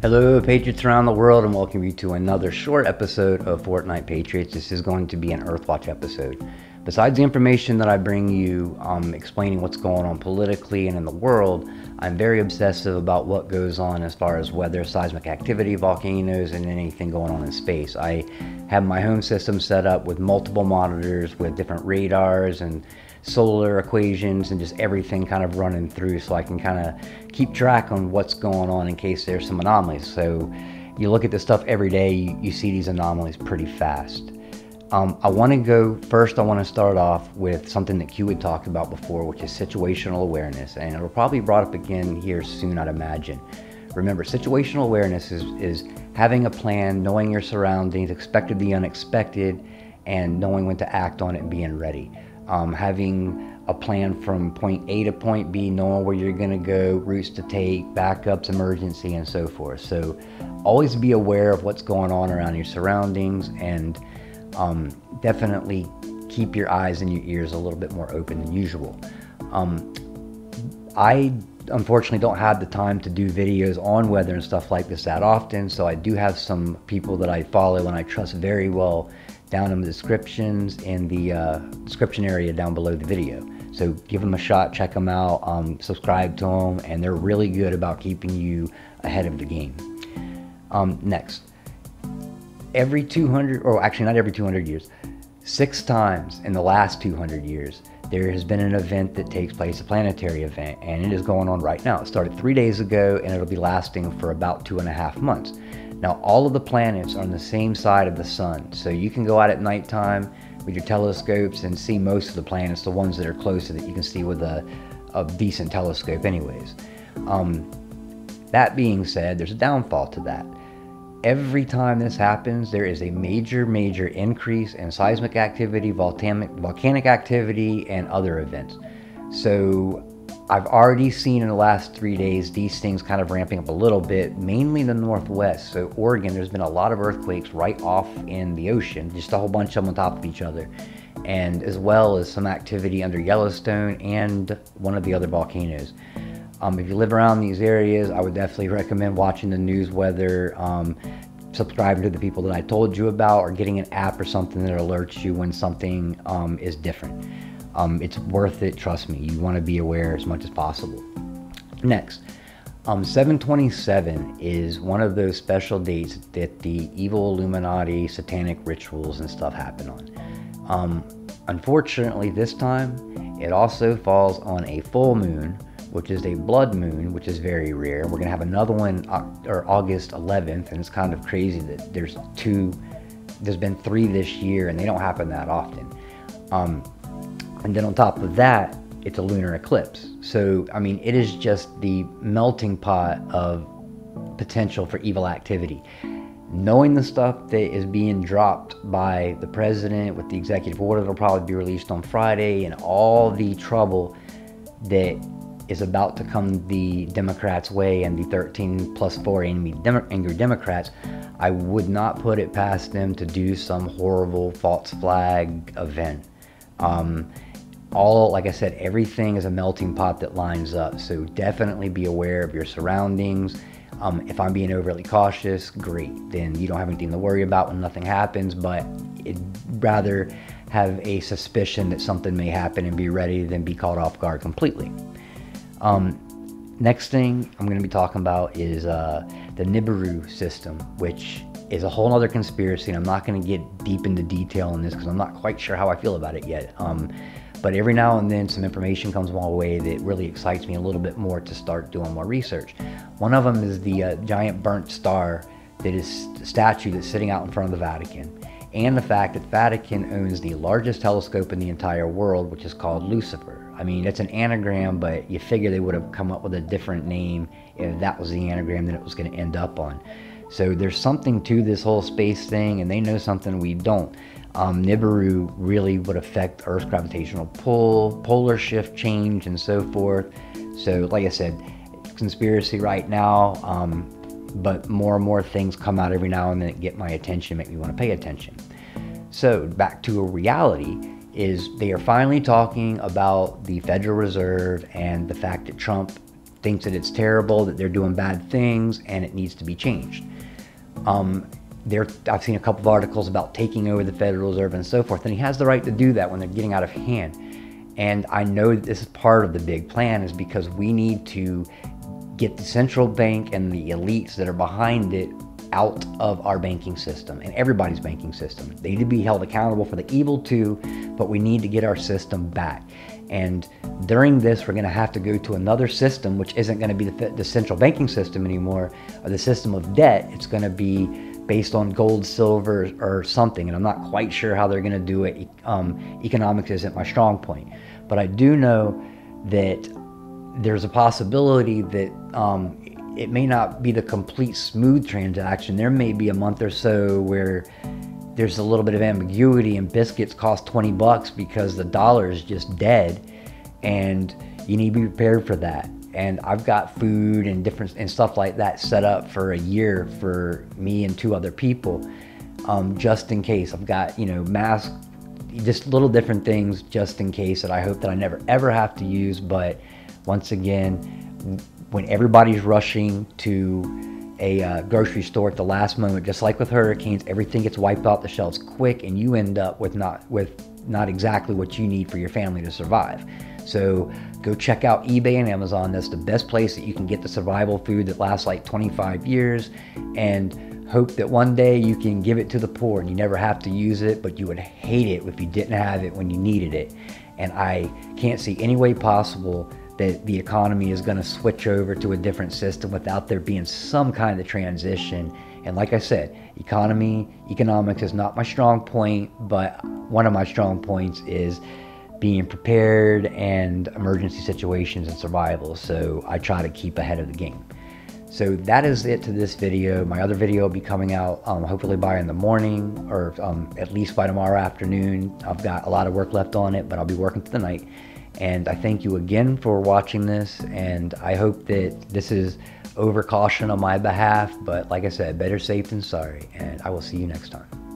Hello, Patriots around the world, and welcome you to another short episode of Fortnite Patriots. This is going to be an Earthwatch episode. Besides the information that I bring you explaining what's going on politically and in the world, I'm very obsessive about what goes on as far as weather, seismic activity, volcanoes, and anything going on in space. I have my home system set up with multiple monitors with different radars and solar equations and just everything kind of running through, so I can kind of keep track on what's going on in case there's some anomalies. So you look at this stuff every day, you see these anomalies pretty fast. I want to start off with something that Q had talked about before, which is situational awareness, and it'll probably be brought up again here soon, I'd imagine. Remember, situational awareness is having a plan, knowing your surroundings, expecting the unexpected, and knowing when to act on it and being ready. Having a plan from point A to point B, knowing where you're going to go, routes to take, backups, emergency, and so forth. So always be aware of what's going on around your surroundings, and definitely keep your eyes and your ears a little bit more open than usual. I unfortunately don't have the time to do videos on weather and stuff like this that often, so I do have some people that I follow and I trust very well down in the descriptions in the description area down below the video. So give them a shot, check them out, subscribe to them, and they're really good about keeping you ahead of the game. Next, every 200, or actually not every 200 years, 6 times in the last 200 years, there has been an event that takes place, a planetary event, and it is going on right now. It started 3 days ago, and it'll be lasting for about 2.5 months. Now, all of the planets are on the same side of the sun, so you can go out at nighttime with your telescopes and see most of the planets, the ones that are closer that you can see with a decent telescope anyways. That being said, there's a downfall to that. Every time this happens, there is a major increase in seismic activity, volcanic activity, and other events. So I've already seen in the last 3 days these things kind of ramping up a little bit, mainly in the Northwest. So Oregon, there's been a lot of earthquakes right off in the ocean, just a whole bunch of them on top of each other, and as well as some activity under Yellowstone and one of the other volcanoes. If you live around these areas, I would definitely recommend watching the news weather, subscribing to the people that I told you about, or getting an app or something that alerts you when something is different. It's worth it, trust me. You want to be aware as much as possible. Next, 7/27 is one of those special dates that the evil Illuminati satanic rituals and stuff happen on. Unfortunately, this time, it also falls on a full moon, which is a blood moon, which is very rare. We're going to have another one August 11th, and it's kind of crazy that there's been 3 this year, and they don't happen that often. And then on top of that, it's a lunar eclipse. So, I mean, it is just the melting pot of potential for evil activity. Knowing the stuff that is being dropped by the president with the executive order that'll probably be released on Friday, and all the trouble that is about to come the Democrats' way, and the 13+4 angry Democrats, I would not put it past them to do some horrible false flag event. Like I said, everything is a melting pot that lines up, so definitely be aware of your surroundings. If I'm being overly cautious, great, then you don't have anything to worry about when nothing happens, but it'd rather have a suspicion that something may happen and be ready than be caught off guard completely. Next thing I'm going to be talking about is the Nibiru system, which is a whole other conspiracy, and I'm not going to get deep into detail on this because I'm not quite sure how I feel about it yet. But every now and then some information comes my way that really excites me a little bit more to start doing more research. One of them is the giant burnt star that is a statue that's sitting out in front of the Vatican, and the fact that Vatican owns the largest telescope in the entire world, which is called Lucifer. I mean, it's an anagram, but you figure they would have come up with a different name if that was the anagram that it was going to end up on. So there's something to this whole space thing, and they know something we don't. Nibiru really would affect Earth's gravitational pull, polar shift change, and so forth. So like I said, conspiracy right now, but more and more things come out every now and then that get my attention, make me want to pay attention. So back to a reality is they are finally talking about the Federal Reserve and the fact that Trump thinks that it's terrible, that they're doing bad things, and it needs to be changed. I've seen a couple of articles about taking over the Federal Reserve and so forth, and he has the right to do that when they're getting out of hand. And I know that this is part of the big plan, is because we need to get the central bank and the elites that are behind it out of our banking system and everybody's banking system. They need to be held accountable for the evil too, but we need to get our system back. And during this, we're going to have to go to another system, which isn't going to be the central banking system anymore, or the system of debt. It's going to be based on gold, silver, or something. And I'm not quite sure how they're going to do it. Economics isn't my strong point. But I do know that there's a possibility that it may not be the complete smooth transaction. There may be a month or so where there's a little bit of ambiguity and biscuits cost 20 bucks because the dollar is just dead, and you need to be prepared for that. And I've got food and stuff like that set up for a year for me and 2 other people, just in case. I've got, masks, just little different things just in case, that I hope that I never ever have to use. But once again, when everybody's rushing to a grocery store at the last moment, just like with hurricanes, everything gets wiped off the shelves quick, and you end up with not exactly what you need for your family to survive. So go check out eBay and Amazon. That's the best place that you can get the survival food that lasts like 25 years, and hope that one day you can give it to the poor and you never have to use it, but you would hate it if you didn't have it when you needed it. And I can't see any way possible that the economy is going to switch over to a different system without there being some kind of transition. And like I said, economics is not my strong point, but one of my strong points is being prepared and emergency situations and survival. So I try to keep ahead of the game. So that is it to this video. My other video will be coming out hopefully by in the morning, or at least by tomorrow afternoon. I've got a lot of work left on it, but I'll be working through the night. And I thank you again for watching this, and I hope that this is over caution on my behalf. But like I said, better safe than sorry, and I will see you next time.